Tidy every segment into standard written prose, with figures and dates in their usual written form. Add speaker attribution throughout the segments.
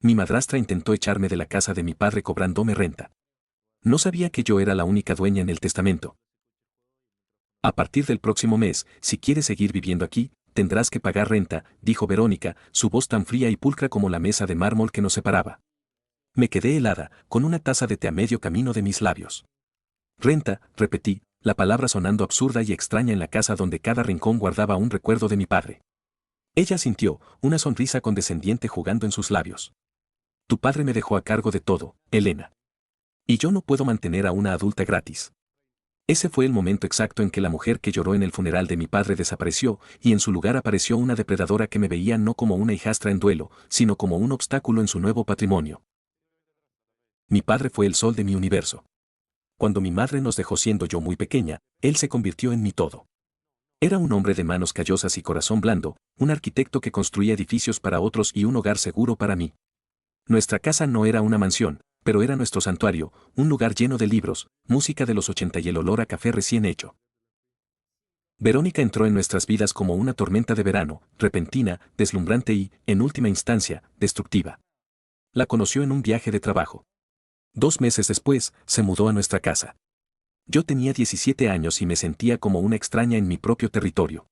Speaker 1: Mi madrastra intentó echarme de la casa de mi padre cobrándome renta. No sabía que yo era la única dueña en el testamento. A partir del próximo mes, si quieres seguir viviendo aquí, tendrás que pagar renta, dijo Verónica, su voz tan fría y pulcra como la mesa de mármol que nos separaba. Me quedé helada, con una taza de té a medio camino de mis labios. Renta, repetí, la palabra sonando absurda y extraña en la casa donde cada rincón guardaba un recuerdo de mi padre. Ella sintió, una sonrisa condescendiente jugando en sus labios. Tu padre me dejó a cargo de todo, Elena. Y yo no puedo mantener a una adulta gratis. Ese fue el momento exacto en que la mujer que lloró en el funeral de mi padre desapareció, y en su lugar apareció una depredadora que me veía no como una hijastra en duelo, sino como un obstáculo en su nuevo patrimonio. Mi padre fue el sol de mi universo. Cuando mi madre nos dejó siendo yo muy pequeña, él se convirtió en mi todo. Era un hombre de manos callosas y corazón blando, un arquitecto que construía edificios para otros y un hogar seguro para mí. Nuestra casa no era una mansión, pero era nuestro santuario, un lugar lleno de libros, música de los 80 y el olor a café recién hecho. Verónica entró en nuestras vidas como una tormenta de verano, repentina, deslumbrante y, en última instancia, destructiva. La conoció en un viaje de trabajo. 2 meses después, se mudó a nuestra casa. Yo tenía 17 años y me sentía como una extraña en mi propio territorio.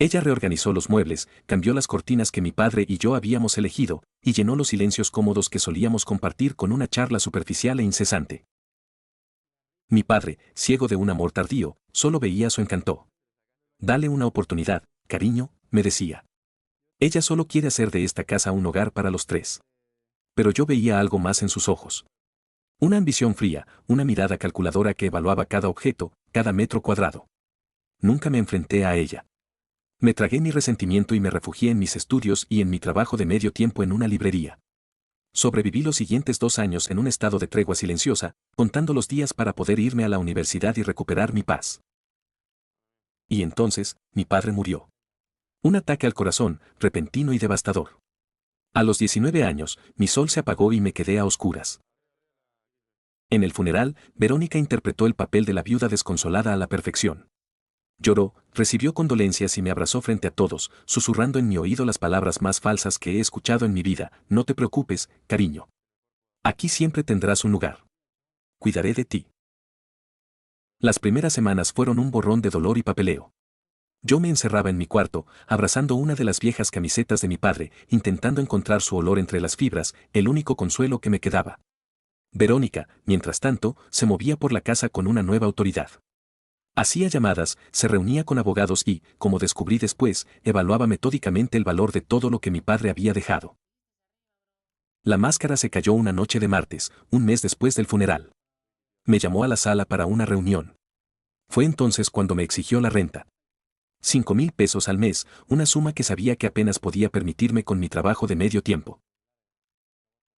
Speaker 1: Ella reorganizó los muebles, cambió las cortinas que mi padre y yo habíamos elegido, y llenó los silencios cómodos que solíamos compartir con una charla superficial e incesante. Mi padre, ciego de un amor tardío, solo veía su encanto. Dale una oportunidad, cariño, me decía. Ella solo quiere hacer de esta casa un hogar para los tres. Pero yo veía algo más en sus ojos. Una ambición fría, una mirada calculadora que evaluaba cada objeto, cada metro cuadrado. Nunca me enfrenté a ella. Me tragué mi resentimiento y me refugié en mis estudios y en mi trabajo de medio tiempo en una librería. Sobreviví los siguientes 2 años en un estado de tregua silenciosa, contando los días para poder irme a la universidad y recuperar mi paz. Y entonces, mi padre murió. Un ataque al corazón, repentino y devastador. A los 19 años, mi sol se apagó y me quedé a oscuras. En el funeral, Verónica interpretó el papel de la viuda desconsolada a la perfección. Lloró, recibió condolencias y me abrazó frente a todos, susurrando en mi oído las palabras más falsas que he escuchado en mi vida: no te preocupes, cariño. Aquí siempre tendrás un lugar. Cuidaré de ti. Las primeras semanas fueron un borrón de dolor y papeleo. Yo me encerraba en mi cuarto, abrazando una de las viejas camisetas de mi padre, intentando encontrar su olor entre las fibras, el único consuelo que me quedaba. Verónica, mientras tanto, se movía por la casa con una nueva autoridad. Hacía llamadas, se reunía con abogados y, como descubrí después, evaluaba metódicamente el valor de todo lo que mi padre había dejado. La máscara se cayó una noche de martes, un mes después del funeral. Me llamó a la sala para una reunión. Fue entonces cuando me exigió la renta. 5,000 pesos al mes, una suma que sabía que apenas podía permitirme con mi trabajo de medio tiempo.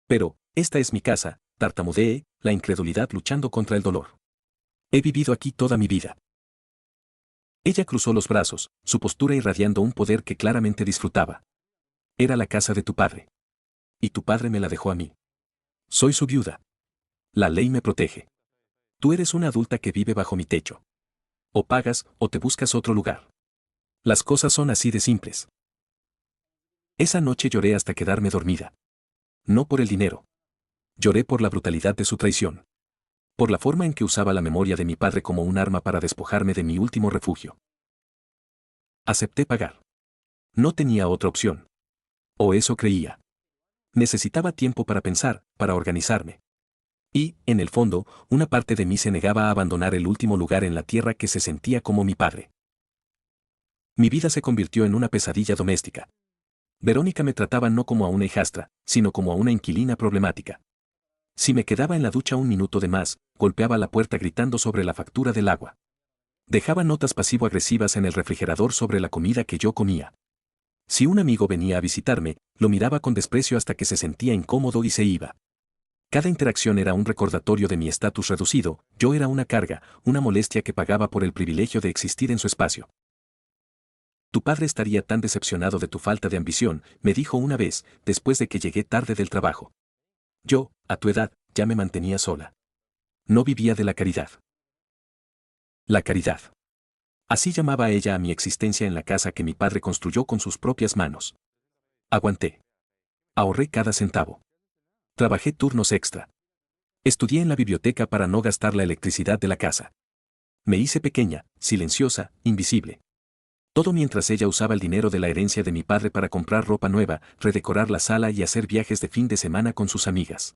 Speaker 1: Pero, esta es mi casa, tartamudeé, la incredulidad luchando contra el dolor. He vivido aquí toda mi vida. Ella cruzó los brazos, su postura irradiando un poder que claramente disfrutaba. Era la casa de tu padre. Y tu padre me la dejó a mí. Soy su viuda. La ley me protege. Tú eres una adulta que vive bajo mi techo. O pagas o te buscas otro lugar. Las cosas son así de simples. Esa noche lloré hasta quedarme dormida. No por el dinero. Lloré por la brutalidad de su traición. Por la forma en que usaba la memoria de mi padre como un arma para despojarme de mi último refugio. Acepté pagar. No tenía otra opción. O eso creía. Necesitaba tiempo para pensar, para organizarme. Y, en el fondo, una parte de mí se negaba a abandonar el último lugar en la tierra que se sentía como mi padre. Mi vida se convirtió en una pesadilla doméstica. Verónica me trataba no como a una hijastra, sino como a una inquilina problemática. Si me quedaba en la ducha un minuto de más, golpeaba la puerta gritando sobre la factura del agua. Dejaba notas pasivo-agresivas en el refrigerador sobre la comida que yo comía. Si un amigo venía a visitarme, lo miraba con desprecio hasta que se sentía incómodo y se iba. Cada interacción era un recordatorio de mi estatus reducido, yo era una carga, una molestia que pagaba por el privilegio de existir en su espacio. Tu padre estaría tan decepcionado de tu falta de ambición, me dijo una vez, después de que llegué tarde del trabajo. Yo, a tu edad, ya me mantenía sola. No vivía de la caridad. La caridad. Así llamaba ella a mi existencia en la casa que mi padre construyó con sus propias manos. Aguanté. Ahorré cada centavo. Trabajé turnos extra. Estudié en la biblioteca para no gastar la electricidad de la casa. Me hice pequeña, silenciosa, invisible. Todo mientras ella usaba el dinero de la herencia de mi padre para comprar ropa nueva, redecorar la sala y hacer viajes de fin de semana con sus amigas.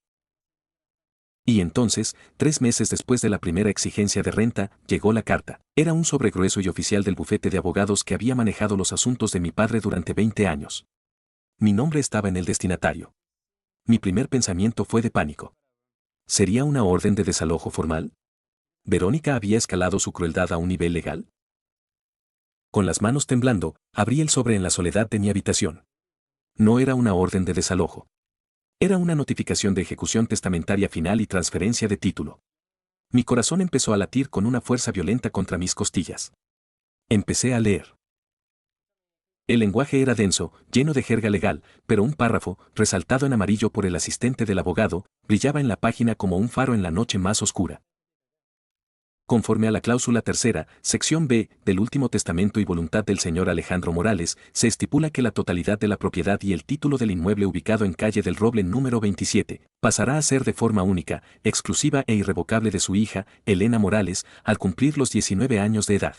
Speaker 1: Y entonces, 3 meses después de la primera exigencia de renta, llegó la carta. Era un sobre grueso y oficial del bufete de abogados que había manejado los asuntos de mi padre durante 20 años. Mi nombre estaba en el destinatario. Mi primer pensamiento fue de pánico. ¿Sería una orden de desalojo formal? ¿Verónica había escalado su crueldad a un nivel legal? Con las manos temblando, abrí el sobre en la soledad de mi habitación. No era una orden de desalojo. Era una notificación de ejecución testamentaria final y transferencia de título. Mi corazón empezó a latir con una fuerza violenta contra mis costillas. Empecé a leer. El lenguaje era denso, lleno de jerga legal, pero un párrafo, resaltado en amarillo por el asistente del abogado, brillaba en la página como un faro en la noche más oscura. Conforme a la cláusula tercera, sección B, del último testamento y voluntad del señor Alejandro Morales, se estipula que la totalidad de la propiedad y el título del inmueble ubicado en calle del Roble número 27, pasará a ser de forma única, exclusiva e irrevocable de su hija, Elena Morales, al cumplir los 19 años de edad.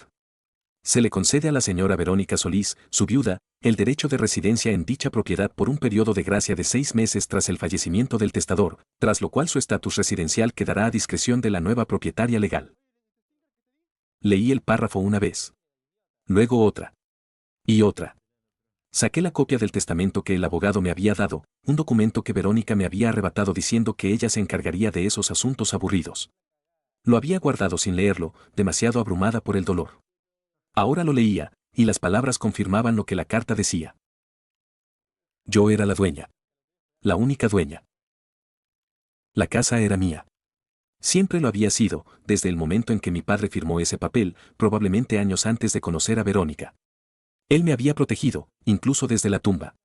Speaker 1: Se le concede a la señora Verónica Solís, su viuda, el derecho de residencia en dicha propiedad por un periodo de gracia de 6 meses tras el fallecimiento del testador, tras lo cual su estatus residencial quedará a discreción de la nueva propietaria legal. Leí el párrafo una vez. Luego otra. Y otra. Saqué la copia del testamento que el abogado me había dado, un documento que Verónica me había arrebatado diciendo que ella se encargaría de esos asuntos aburridos. Lo había guardado sin leerlo, demasiado abrumada por el dolor. Ahora lo leía, y las palabras confirmaban lo que la carta decía. Yo era la dueña. La única dueña. La casa era mía. Siempre lo había sido, desde el momento en que mi padre firmó ese papel, probablemente años antes de conocer a Verónica. Él me había protegido, incluso desde la tumba.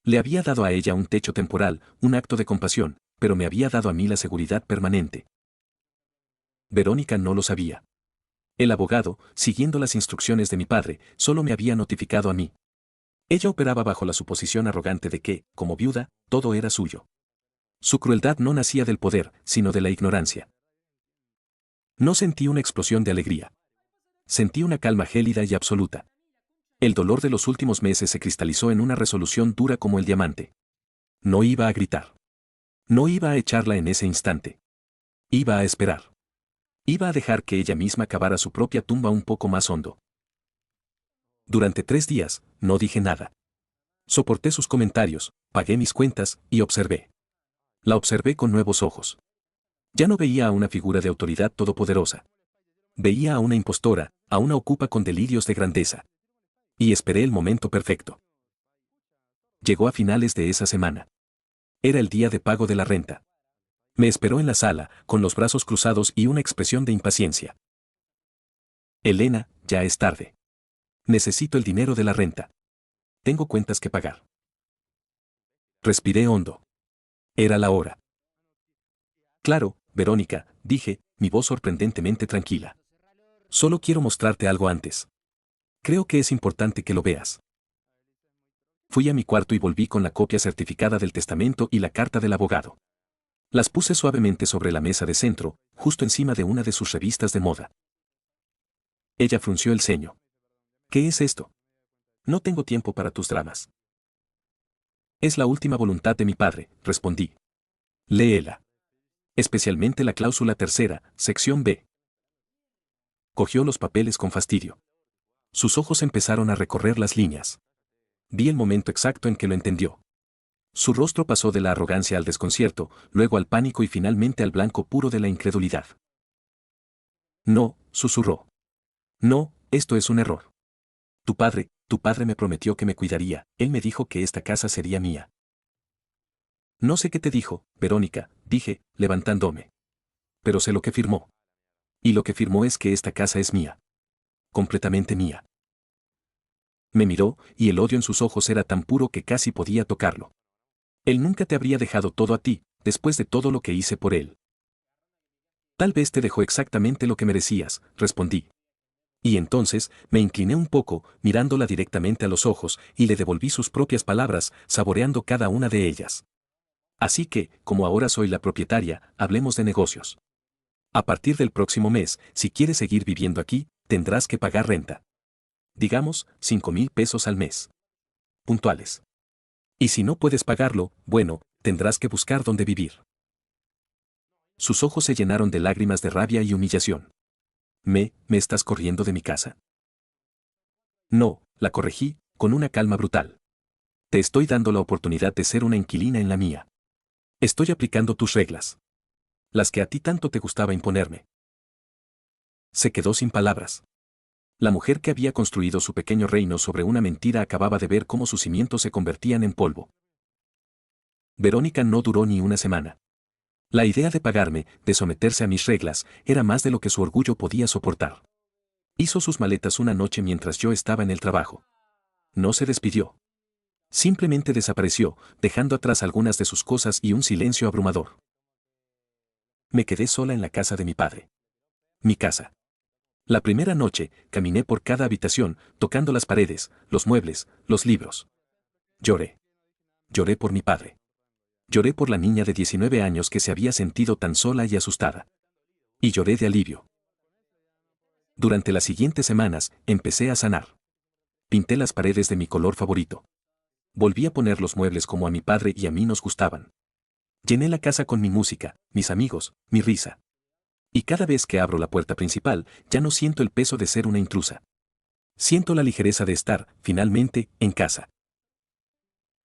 Speaker 1: Le había dado a ella un techo temporal, un acto de compasión, pero me había dado a mí la seguridad permanente. Verónica no lo sabía. El abogado, siguiendo las instrucciones de mi padre, solo me había notificado a mí. Ella operaba bajo la suposición arrogante de que, como viuda, todo era suyo. Su crueldad no nacía del poder, sino de la ignorancia. No sentí una explosión de alegría. Sentí una calma gélida y absoluta. El dolor de los últimos meses se cristalizó en una resolución dura como el diamante. No iba a gritar. No iba a echarla en ese instante. Iba a esperar. Iba a dejar que ella misma cavara su propia tumba un poco más hondo. Durante 3 días, no dije nada. Soporté sus comentarios, pagué mis cuentas y observé. La observé con nuevos ojos. Ya no veía a una figura de autoridad todopoderosa. Veía a una impostora, a una ocupa con delirios de grandeza. Y esperé el momento perfecto. Llegó a finales de esa semana. Era el día de pago de la renta. Me esperó en la sala, con los brazos cruzados y una expresión de impaciencia. Elena, ya es tarde. Necesito el dinero de la renta. Tengo cuentas que pagar. Respiré hondo. Era la hora. Claro, Verónica, dije, mi voz sorprendentemente tranquila. Solo quiero mostrarte algo antes. Creo que es importante que lo veas. Fui a mi cuarto y volví con la copia certificada del testamento y la carta del abogado. Las puse suavemente sobre la mesa de centro, justo encima de una de sus revistas de moda. Ella frunció el ceño. ¿Qué es esto? No tengo tiempo para tus dramas. Es la última voluntad de mi padre, respondí. Léela. Especialmente la cláusula tercera, sección B. Cogió los papeles con fastidio. Sus ojos empezaron a recorrer las líneas. Vi el momento exacto en que lo entendió. Su rostro pasó de la arrogancia al desconcierto, luego al pánico y finalmente al blanco puro de la incredulidad. No, susurró. No, esto es un error. Tu padre me prometió que me cuidaría, él me dijo que esta casa sería mía. No sé qué te dijo, Verónica, dije, levantándome. Pero sé lo que firmó. Y lo que firmó es que esta casa es mía. Completamente mía. Me miró, y el odio en sus ojos era tan puro que casi podía tocarlo. Él nunca te habría dejado todo a ti, después de todo lo que hice por él. Tal vez te dejó exactamente lo que merecías, respondí. Y entonces, me incliné un poco, mirándola directamente a los ojos, y le devolví sus propias palabras, saboreando cada una de ellas. Así que, como ahora soy la propietaria, hablemos de negocios. A partir del próximo mes, si quieres seguir viviendo aquí, tendrás que pagar renta. Digamos, 5,000 pesos al mes. Puntuales. Y si no puedes pagarlo, bueno, tendrás que buscar dónde vivir. Sus ojos se llenaron de lágrimas de rabia y humillación. ¿Me estás corriendo de mi casa? No, la corregí, con una calma brutal. Te estoy dando la oportunidad de ser una inquilina en la mía. Estoy aplicando tus reglas. Las que a ti tanto te gustaba imponerme. Se quedó sin palabras. La mujer que había construido su pequeño reino sobre una mentira acababa de ver cómo sus cimientos se convertían en polvo. Verónica no duró ni una semana. La idea de pagarme, de someterse a mis reglas, era más de lo que su orgullo podía soportar. Hizo sus maletas una noche mientras yo estaba en el trabajo. No se despidió. Simplemente desapareció, dejando atrás algunas de sus cosas y un silencio abrumador. Me quedé sola en la casa de mi padre. Mi casa. La primera noche, caminé por cada habitación, tocando las paredes, los muebles, los libros. Lloré. Lloré por mi padre. Lloré por la niña de 19 años que se había sentido tan sola y asustada. Y lloré de alivio. Durante las siguientes semanas, empecé a sanar. Pinté las paredes de mi color favorito. Volví a poner los muebles como a mi padre y a mí nos gustaban. Llené la casa con mi música, mis amigos, mi risa. Y cada vez que abro la puerta principal, ya no siento el peso de ser una intrusa. Siento la ligereza de estar, finalmente, en casa.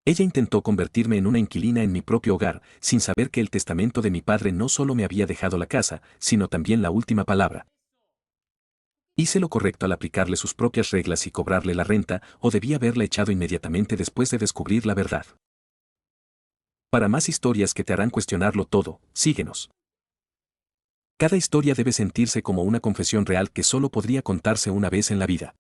Speaker 1: Ella intentó convertirme en una inquilina en mi propio hogar, sin saber que el testamento de mi padre no solo me había dejado la casa, sino también la última palabra. ¿Hice lo correcto al aplicarle sus propias reglas y cobrarle la renta, o debía haberla echado inmediatamente después de descubrir la verdad? Para más historias que te harán cuestionarlo todo, síguenos. Cada historia debe sentirse como una confesión real que solo podría contarse una vez en la vida.